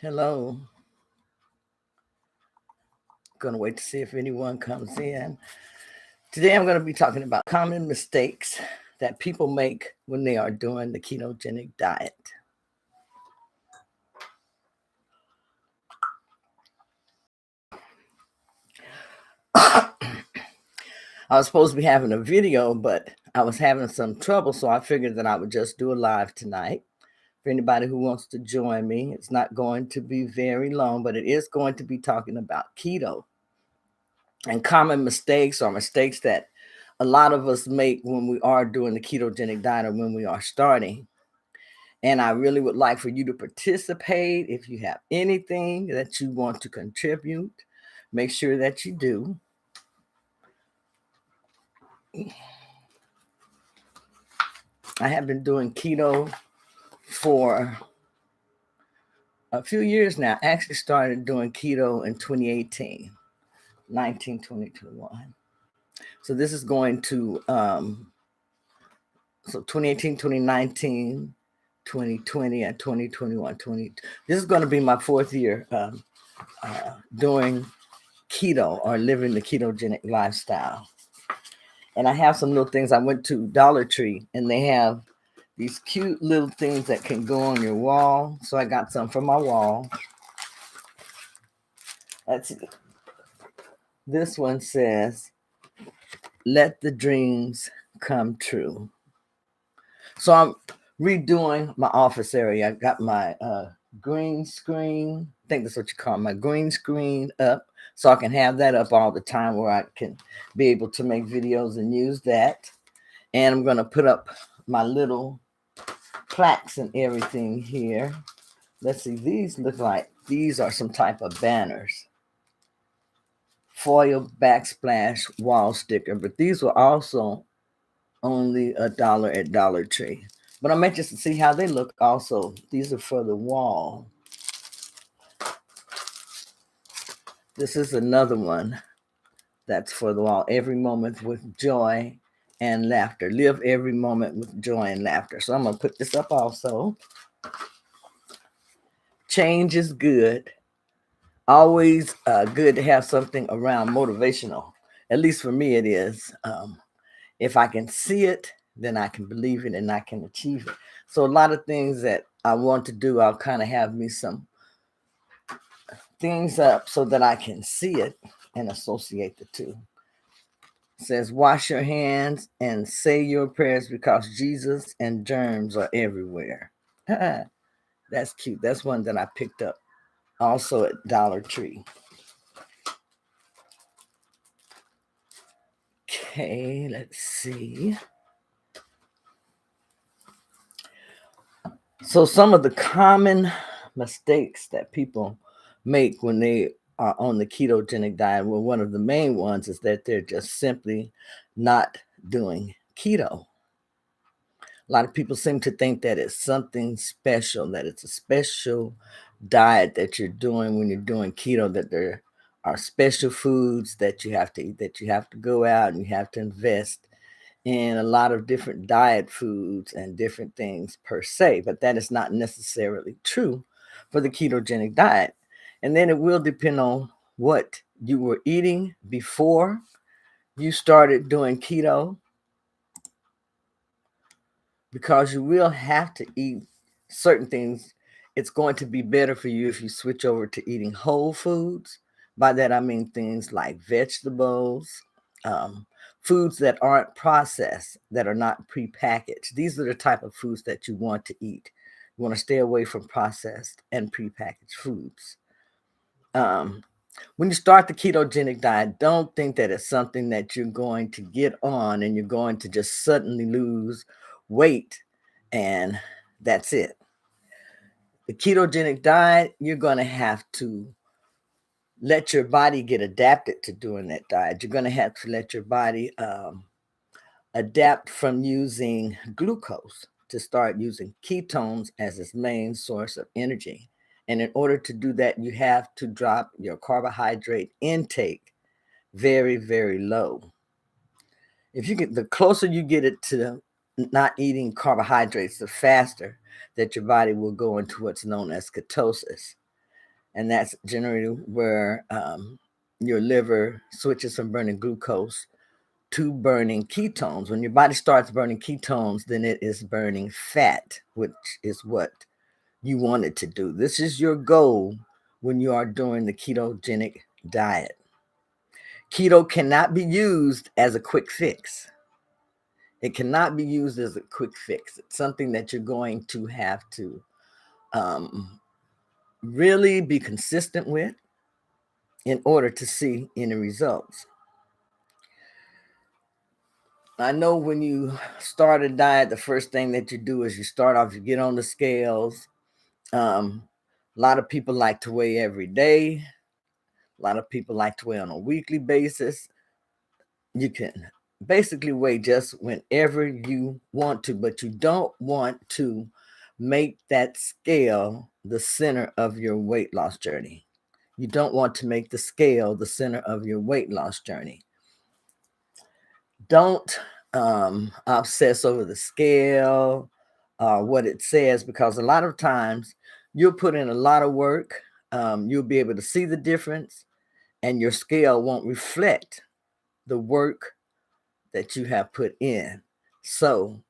Hello. Going to wait to see if anyone comes in. Today I'm going to be talking about common mistakes that people make when they are doing the ketogenic diet. I was supposed to be having a video, but I was having some trouble, so I figured that I would just do a live tonight. For anybody who wants to join me, it's not going to be very long, but it is going to be talking about keto. And common mistakes are mistakes that a lot of us make when we are doing the ketogenic diet or when we are starting. And I really would like for you to participate. If you have anything that you want to contribute, make sure that you do. I have been doing keto for a few years now. I actually started doing keto in 2018, 19, 20, 21. So this is going to, so 2018, 2019, 2020, and 2021, This is going to be my fourth year doing keto or living the ketogenic lifestyle. And I have some little things. I went to Dollar Tree and they have these cute little things that can go on your wall. So I got some for my wall. This one says, "Let the dreams come true." So I'm redoing my office area. I got my green screen. I think that's what you call it, my green screen up. So I can have that up all the time where I can be able to make videos and use that. And I'm going to put up my little plaques and everything here. Let's see. These look like these are some type of banners. Foil backsplash wall sticker. But these were also only $1 at Dollar Tree. But I'm anxious to see how they look also. These are for the wall. This is another one that's for the wall. Every moment with joy and laughter. Live every moment with joy and laughter. So I'm going to put this up also. Change is good. Always good to have something around motivational. At least for me it is. If I can see it, then I can believe it and I can achieve it. So a lot of things that I want to do, I'll kind of have me some things up so that I can see it and associate the two. It says, wash your hands and say your prayers because Jesus and germs are everywhere. That's cute. That's one that I picked up also at Dollar Tree. Okay, let's see. So some of the common mistakes that people make when they are on the ketogenic diet, well, one of the main ones is that they're just simply not doing keto. A lot of people seem to think that it's something special, that it's a special diet that you're doing when you're doing keto, that there are special foods that you have to eat, that you have to go out and you have to invest in a lot of different diet foods and different things per se, but that is not necessarily true for the ketogenic diet. And then it will depend on what you were eating before you started doing keto, because you will have to eat certain things. It's going to be better for you if you switch over to eating whole foods. By that, I mean things like vegetables, um, foods that aren't processed, that are not prepackaged. These are the type of foods that you want to eat. You want to stay away from processed and prepackaged foods. Um, when you start the ketogenic diet, don't think that it's something that you're going to get on and you're going to just suddenly lose weight and that's it. The ketogenic diet, you're going to have to let your body get adapted to doing that diet. You're going to have to let your body adapt from using glucose to start using ketones as its main source of energy. And in order to do that, you have to drop your carbohydrate intake very, very low. If you get, the closer you get it to not eating carbohydrates, the faster that your body will go into what's known as ketosis. and that's generally where your liver switches from burning glucose to burning ketones. When your body starts burning ketones, then it is burning fat, which is what you want it to do. This is your goal when you are doing the ketogenic diet. Keto cannot be used as a quick fix. It cannot be used as a quick fix. It's something that you're going to have to really be consistent with in order to see any results. I know when you start a diet, the first thing that you do is you start off, you get on the scales. A lot of people like to weigh every day. A lot of people like to weigh on a weekly basis. You can basically weigh just whenever you want to, but you don't want to make that scale the center of your weight loss journey. You don't want to make the scale the center of your weight loss journey. Don't obsess over the scale, what it says, because a lot of times you'll put in a lot of work. You'll be able to see the difference, and your scale won't reflect the work that you have put in. So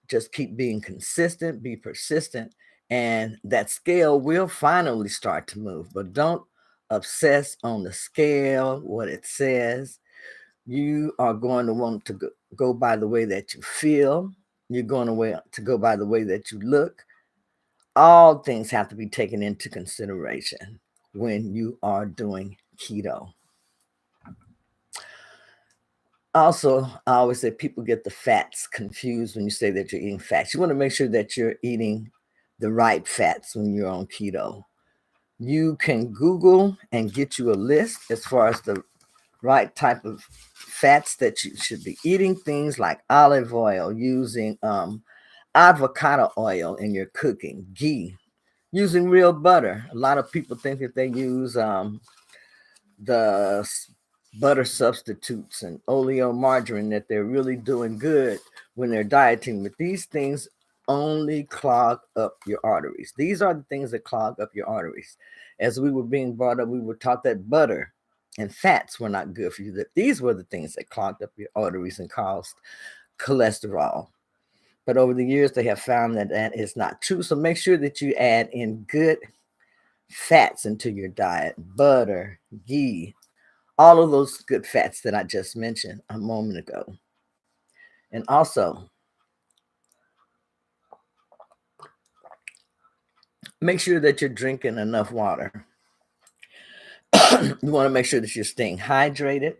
just keep being consistent, be persistent, and that scale will finally start to move. But don't obsess on the scale, what it says. You are going to want to go by the way that you feel. You're going to go by the way that you look. All things have to be taken into consideration when you are doing keto. Also, I always say people get the fats confused when you say that you're eating fats. You want to make sure that you're eating the right fats when you're on keto. You can Google and get you a list as far as the right type of fats that you should be eating. Things like olive oil, using avocado oil in your cooking, ghee, using real butter. A lot of people think that they use the butter substitutes and oleomargarine, that they're really doing good when they're dieting, but these things only clog up your arteries. These are the things that clog up your arteries. As we were being brought up, we were taught that butter and fats were not good for you, that these were the things that clogged up your arteries and caused cholesterol. But over the years, they have found that that is not true. So make sure that you add in good fats into your diet: butter, ghee, all of those good fats that I just mentioned a moment ago. And also, make sure that you're drinking enough water. You want to make sure that you're staying hydrated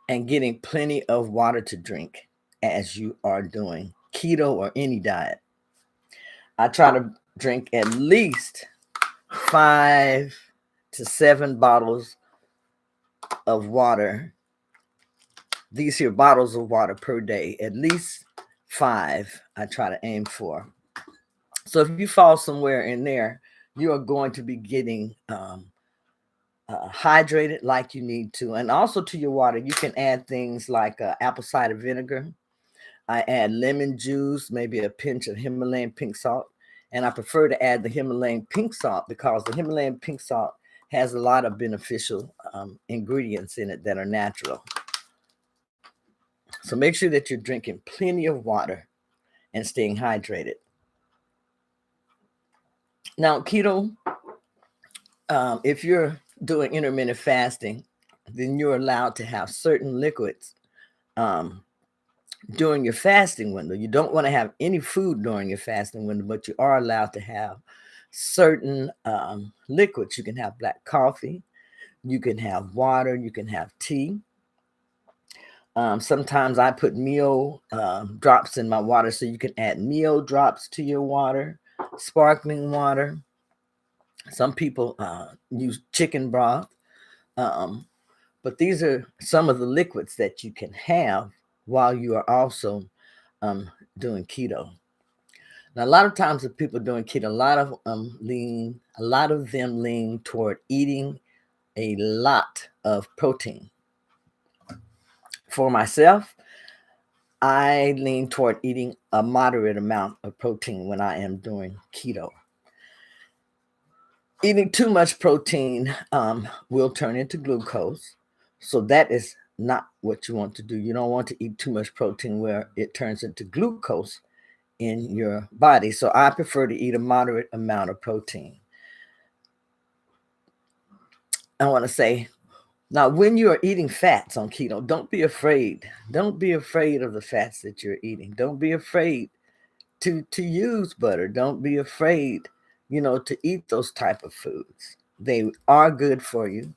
and getting plenty of water to drink as you are doing keto or any diet. I try to drink at least 5 to 7 bottles of water. These here bottles of water per day, at least 5 I try to aim for. So if you fall somewhere in there, you are going to be getting hydrated like you need to. And also to your water, you can add things like apple cider vinegar. I add lemon juice, maybe a pinch of Himalayan pink salt. And I prefer to add the Himalayan pink salt because the Himalayan pink salt has a lot of beneficial ingredients in it that are natural. So make sure that you're drinking plenty of water and staying hydrated. Now, keto, if you're doing intermittent fasting, then you're allowed to have certain liquids during your fasting window. You don't want to have any food during your fasting window, but you are allowed to have certain liquids. You can have black coffee, you can have water, you can have tea. Sometimes I put meal drops in my water, so you can add meal drops to your water, sparkling water. Some people use chicken broth. But these are some of the liquids that you can have while you are also doing keto. Now, a lot of times with people doing keto, a lot of them lean toward eating a lot of protein. For myself, I lean toward eating a moderate amount of protein when I am doing keto. Eating too much protein will turn into glucose. So that is not what you want to do. You don't want to eat too much protein where it turns into glucose in your body. So I prefer to eat a moderate amount of protein. I want to say now, when you are eating fats on keto, don't be afraid. Don't be afraid of the fats that you're eating. Don't be afraid to use butter. Don't be afraid, to eat those type of foods. They are good for you,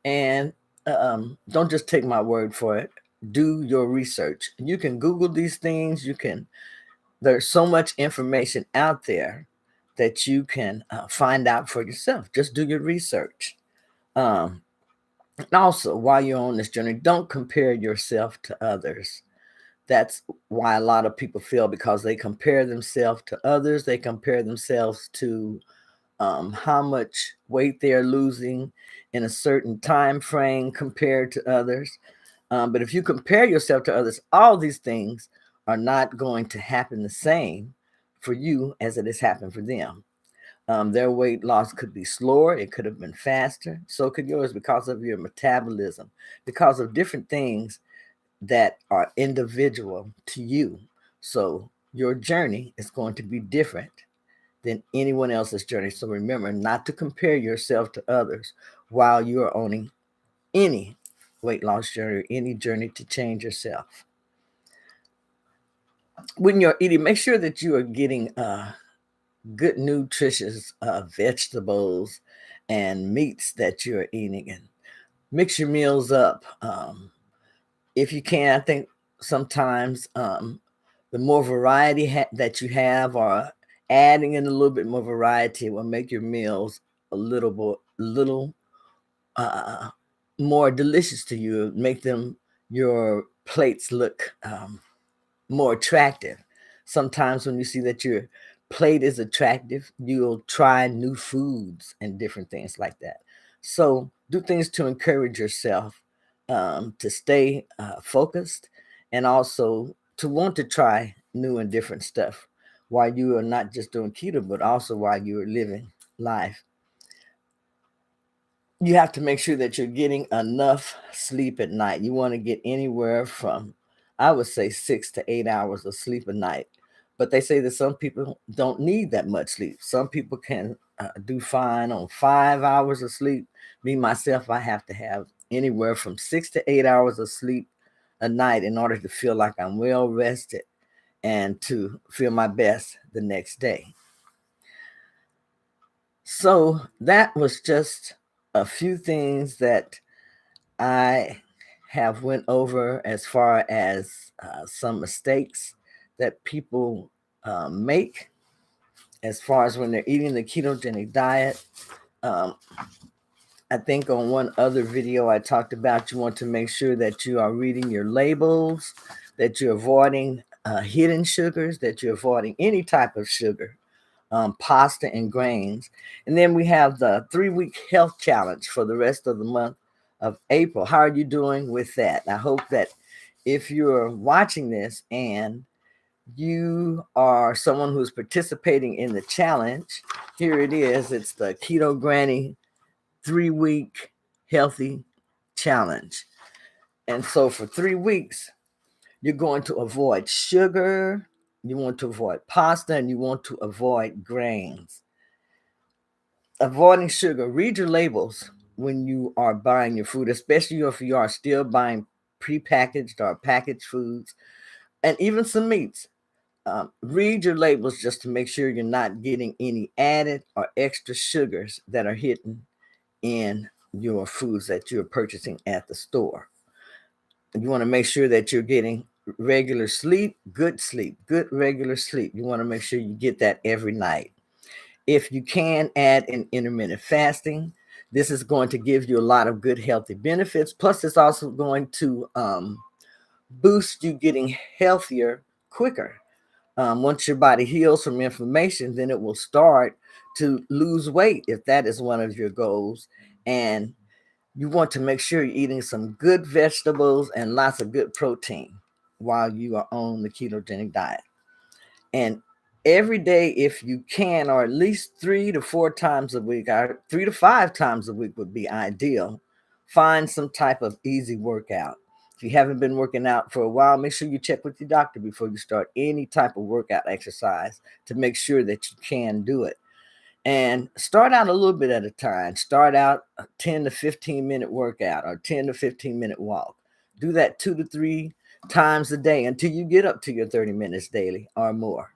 and don't just take my word for it. Do your research. You can Google these things. You can. There's so much information out there that you can find out for yourself. Just do your research. Um, and also, while you're on this journey, don't compare yourself to others. That's why a lot of people fail, because they compare themselves to others. They compare themselves to how much weight they're losing in a certain time frame compared to others. But if you compare yourself to others, all these things are not going to happen the same for you as it has happened for them. Their weight loss could be slower, it could have been faster, so could yours, because of your metabolism, because of different things that are individual to you. So your journey is going to be different than anyone else's journey. So remember not to compare yourself to others while you are owning any weight loss journey or any journey to change yourself. When you're eating, make sure that you are getting good nutritious vegetables and meats that you're eating, and mix your meals up. If you can, I think sometimes the more variety that you have, or adding in a little bit more variety, will make your meals a little uh, more delicious to you, make them your plates look more attractive. Sometimes when you see that your plate is attractive, you'll try new foods and different things like that. So do things to encourage yourself to stay focused, and also to want to try new and different stuff while you are not just doing keto, but also while you are living life. You have to make sure that you're getting enough sleep at night. You want to get anywhere from, I would say, 6 to 8 hours of sleep a night. But they say that some people don't need that much sleep. Some people can do fine on 5 hours of sleep. Me, myself, I have to have anywhere from 6 to 8 hours of sleep a night in order to feel like I'm well rested and to feel my best the next day. So that was just a few things that I have went over as far as some mistakes that people make as far as when they're eating the ketogenic diet. Um, I think on one other video I talked about, you want to make sure that you are reading your labels, that you're avoiding hidden sugars, that you're avoiding any type of sugar, pasta and grains. And then we have the 3 week health challenge for the rest of the month of April. How are you doing with that? I hope that if you're watching this and you are someone who's participating in the challenge, here it is. It's the Keto Granny 3 week healthy challenge. And so for 3 weeks, you're going to avoid sugar, you want to avoid pasta, and you want to avoid grains. Avoiding sugar, read your labels when you are buying your food, especially if you are still buying prepackaged or packaged foods, and even some meats. Read your labels just to make sure you're not getting any added or extra sugars that are hidden in your foods that you're purchasing at the store. You want to make sure that you're getting regular sleep, good regular sleep. You want to make sure you get that every night. If you can, add in intermittent fasting. This is going to give you a lot of good healthy benefits. Plus, it's also going to boost you getting healthier quicker. Once your body heals from inflammation, then it will start to lose weight if that is one of your goals. And you want to make sure you're eating some good vegetables and lots of good protein while you are on the ketogenic diet. And every day if you can, or at least 3 to 4 times a week, or 3 to 5 times a week would be ideal. Find some type of easy workout. If you haven't been working out for a while, make sure you check with your doctor before you start any type of workout exercise to make sure that you can do it. And start out a little bit at a time. Start out a 10 to 15 minute workout or 10 to 15 minute walk. Do that 2 to 3 times a day until you get up to your 30 minutes daily or more.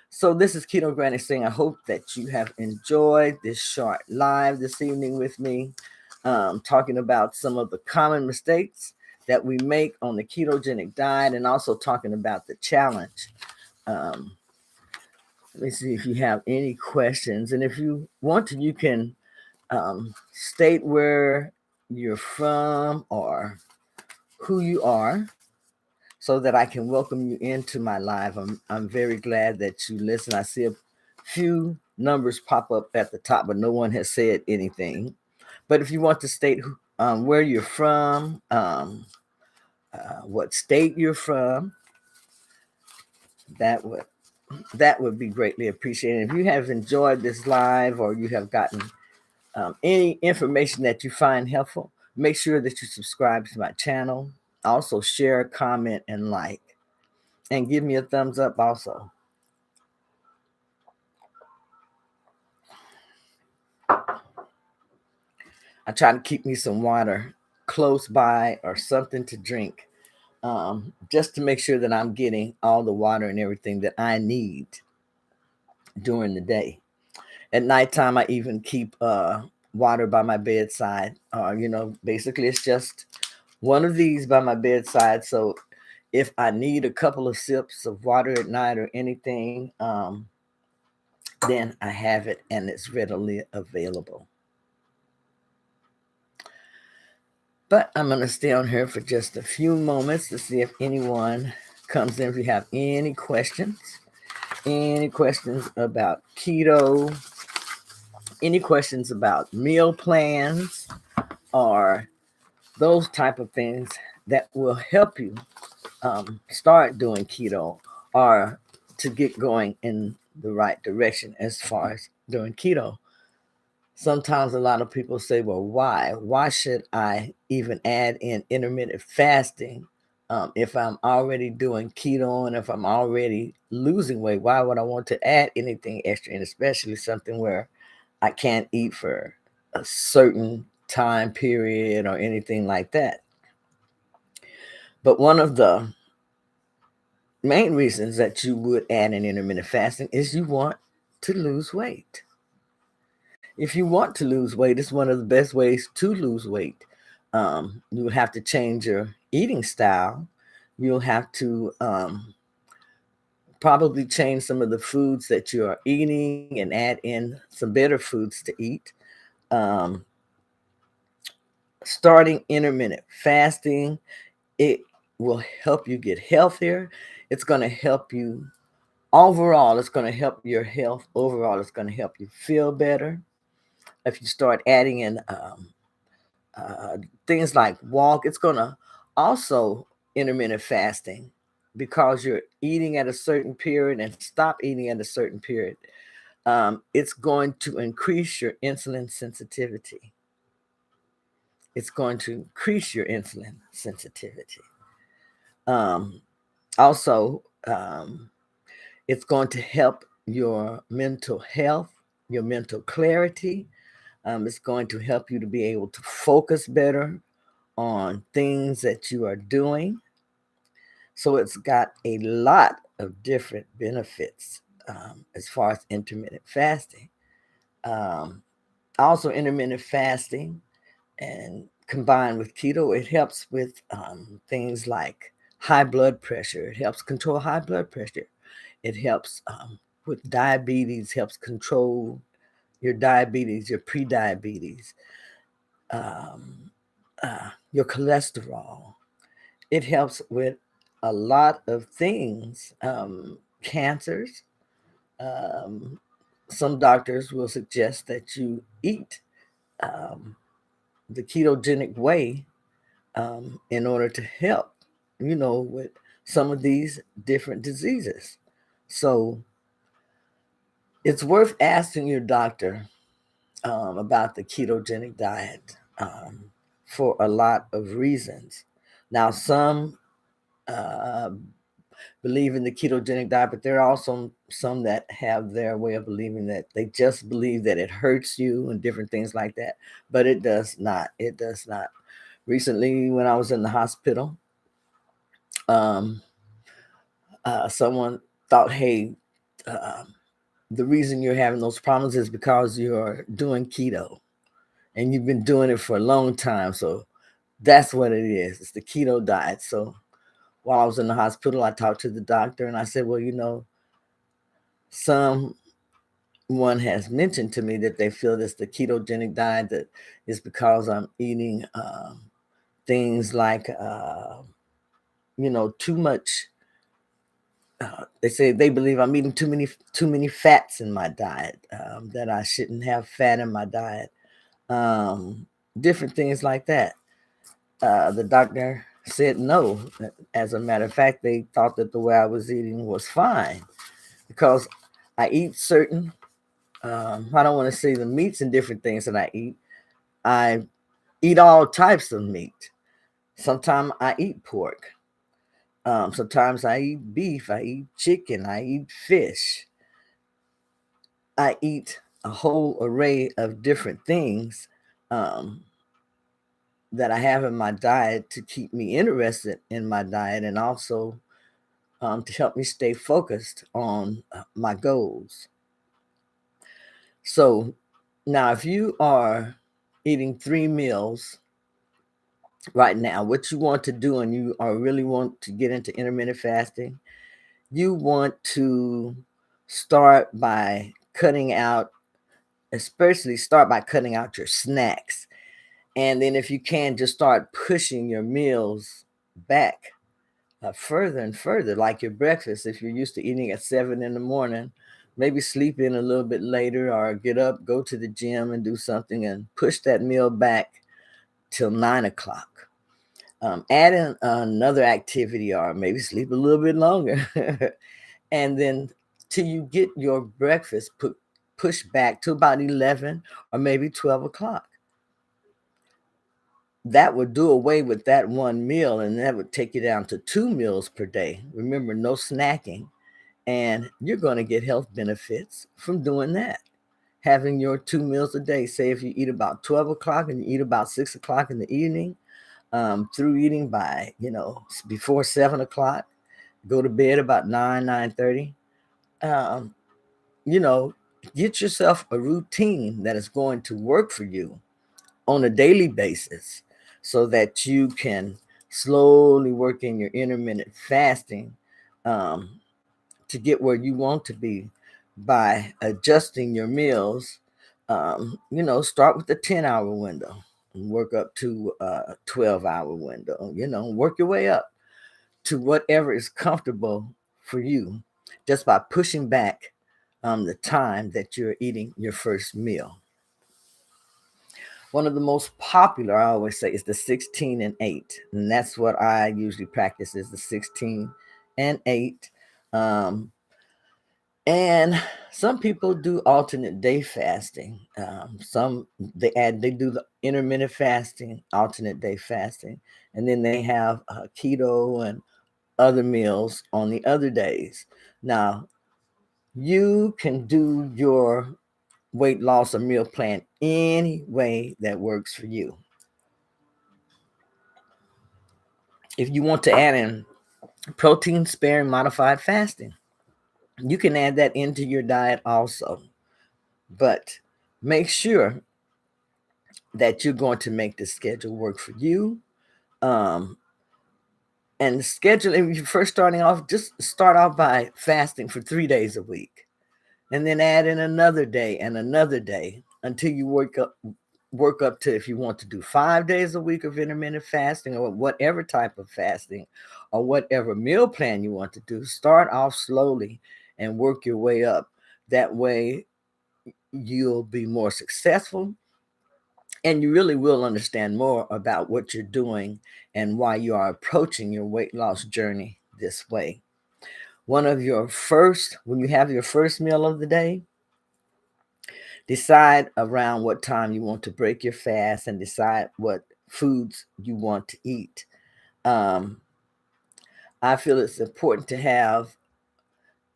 So this is Keto Granny saying I hope that you have enjoyed this short live this evening with me, talking about some of the common mistakes that we make on the ketogenic diet, and also talking about the challenge. Um, Let me see if you have any questions. And if you want to, you can state where you're from or who you are so that I can welcome you into my live. I'm very glad that you listen. I see a few numbers pop up at the top, but no one has said anything. But if you want to state where you're from, what state you're from, that would that would be greatly appreciated. If you have enjoyed this live or you have gotten any information that you find helpful, make sure that you subscribe to my channel. Also, share, comment, and like. And give me a thumbs up also. I try to keep me some water close by or something to drink, just to make sure that I'm getting all the water and everything that I need during the day. At nighttime, I even keep water by my bedside. Basically, it's just one of these by my bedside. So if I need a couple of sips of water at night or anything, then I have it and it's readily available. But I'm going to stay on here for just a few moments to see if anyone comes in. If you have any questions about keto, any questions about meal plans, or those type of things that will help you start doing keto or to get going in the right direction as far as doing keto. Sometimes a lot of people say, well, why? Why should I even add in intermittent fasting if I'm already doing keto and if I'm already losing weight? Why would I want to add anything extra, and especially something where I can't eat for a certain time period or anything like that? But one of the main reasons that you would add in intermittent fasting is you want to lose weight. If you want to lose weight, it's one of the best ways to lose weight. You will have to change your eating style. You'll have to probably change some of the foods that you are eating and add in some better foods to eat. Um, Starting intermittent fasting, it will help you get healthier. It's going to help you overall. It's going to help your health overall. It's going to help you feel better. If you start adding in uh, things like walk, it's going to also intermittent fasting because you're eating at a certain period and stop eating at a certain period. It's going to increase your insulin sensitivity. It's going to increase your insulin sensitivity. Um, Also, it's going to help your mental health, your mental clarity. It's going to help you to be able to focus better on things that you are doing. So it's got a lot of different benefits as far as intermittent fasting. Um, Also, intermittent fasting and combined with keto, it helps with things like high blood pressure. It helps control high blood pressure. It helps with diabetes, helps control your diabetes, your pre-diabetes, um, your cholesterol. It helps with a lot of things, cancers. Um, some doctors will suggest that you eat um, the ketogenic way in order to help, with some of these different diseases. So It's worth asking your doctor about the ketogenic diet for a lot of reasons. Now, some uh, believe in the ketogenic diet, but there are also some that have their way of believing that they just believe that it hurts you and different things like that. But it does not. It does not. Recently, when I was in the hospital, um, someone thought, hey, uh, the reason you're having those problems is because you're doing keto and you've been doing it for a long time. So that's what it is. It's the keto diet. So while I was in the hospital, I talked to the doctor and I said, well, someone has mentioned to me that they feel this the ketogenic diet that is because I'm eating things like, too much. They say they believe I'm eating too many fats in my diet, that I shouldn't have fat in my diet, um, different things like that. The doctor said no. As a matter of fact, they thought that the way I was eating was fine because I eat certain, I don't want to say the meats and different things that I eat. I eat all types of meat. Sometimes I eat pork. Sometimes I eat beef. I eat chicken. I eat fish. I eat a whole array of different things um, that I have in my diet to keep me interested in my diet and also to help me stay focused on my goals. So now, if you are eating 3 meals right now, what you want to do, and you are really want to get into intermittent fasting, you want to start by cutting out, especially start by cutting out your snacks. And then, if you can, just start pushing your meals back further and further, like your breakfast. If you're used to eating at 7 in the morning, maybe sleep in a little bit later or get up, go to the gym and do something and push that meal back till 9 o'clock. Add in another activity or maybe sleep a little bit longer. And then till you get your breakfast push back to about 11 or maybe 12 o'clock. That would do away with that one meal and that would take you down to 2 meals per day. Remember, no snacking. And you're going to get health benefits from doing that. Having your 2 meals a day. Say if you eat about 12 o'clock and you eat about 6 o'clock in the evening, through eating by, before 7 o'clock, go to bed about 9:30. Um, you know, get yourself a routine that is going to work for you on a daily basis so that you can slowly work in your intermittent fasting um, to get where you want to be by adjusting your meals. Start with the 10-hour window and work up to a 12-hour window, work your way up to whatever is comfortable for you just by pushing back the time that you're eating your first meal. One of the most popular, I always say, is the 16 and 8. And that's what I usually practice is the 16 and 8. Um, and some people do alternate day fasting. Some they do the intermittent fasting, alternate day fasting, and then they have keto and other meals on the other days. Now, you can do your weight loss or meal plan any way that works for you. If you want to add in protein sparing modified fasting, you can add that into your diet also. But make sure that you're going to make the schedule work for you. Um, and the schedule, if you're first starting off, just start off by fasting for 3 days a week. And then add in another day and another day until you work up to, if you want to do 5 days a week of intermittent fasting or whatever type of fasting or whatever meal plan you want to do. Start off slowly and work your way up. That way you'll be more successful and you really will understand more about what you're doing and why you are approaching your weight loss journey this way. When you have your first meal of the day, Decide around what time you want to break your fast and decide what foods you want to eat. Um, I feel it's important to have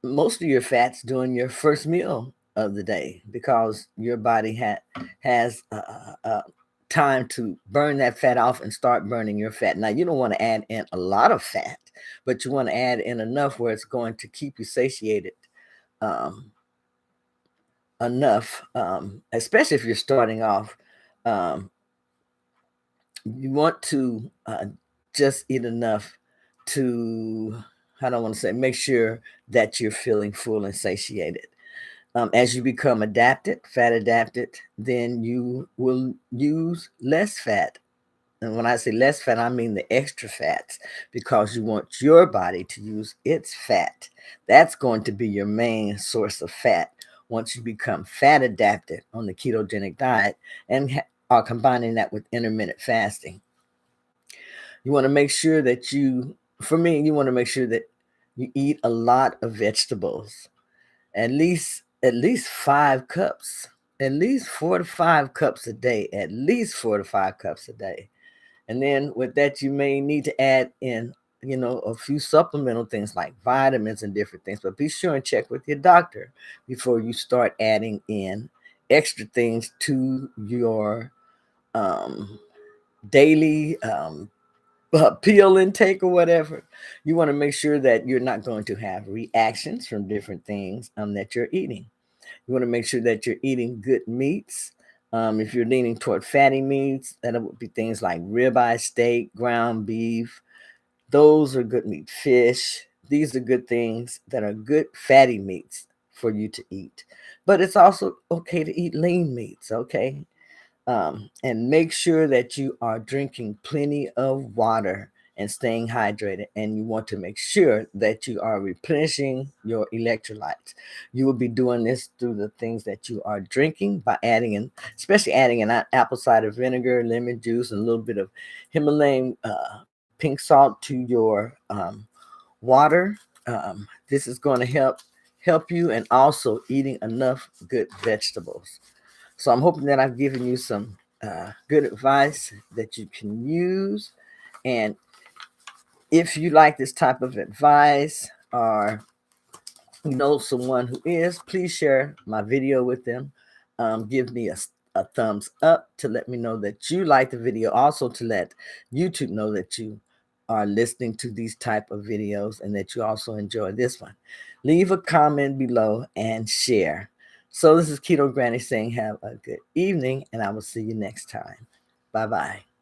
most of your fats during your first meal of the day because your body has time to burn that fat off and start burning your fat. Now, you don't want to add in a lot of fat, but you want to add in enough where it's going to keep you satiated um, enough, especially if you're starting off. Um, you want to just eat enough to, I don't want to say, make sure that you're feeling full and satiated. As you become fat adapted, then you will use less fat. And when I say less fat, I mean the extra fats because you want your body to use its fat. That's going to be your main source of fat once you become fat adapted on the ketogenic diet and are combining that with intermittent fasting. You want to make sure that for me, you want to make sure that you eat a lot of vegetables, at least 5 cups, at least 4 to 5 cups a day, at least 4 to 5 cups a day. And then with that, you may need to add in, a few supplemental things like vitamins and different things. But be sure and check with your doctor before you start adding in extra things to your daily pill intake or whatever. You want to make sure that you're not going to have reactions from different things that you're eating. You want to make sure that you're eating good meats. If you're leaning toward fatty meats, that would be things like ribeye steak, ground beef. Those are good meat. Fish. These are good things that are good fatty meats for you to eat. But it's also okay to eat lean meats, okay? And make sure that you are drinking plenty of water and staying hydrated. And you want to make sure that you are replenishing your electrolytes. You will be doing this through the things that you are drinking by especially adding in apple cider vinegar, lemon juice, and a little bit of Himalayan pink salt to your water. This is going to help you, and also eating enough good vegetables. So I'm hoping that I've given you some good advice that you can use. And if you like this type of advice, or you know someone who is, please share my video with them. Give me a thumbs up to let me know that you like the video. Also to let YouTube know that you are listening to these type of videos and that you also enjoy this one. Leave a comment below and share. So this is Keto Granny saying have a good evening, and I will see you next time. Bye-bye.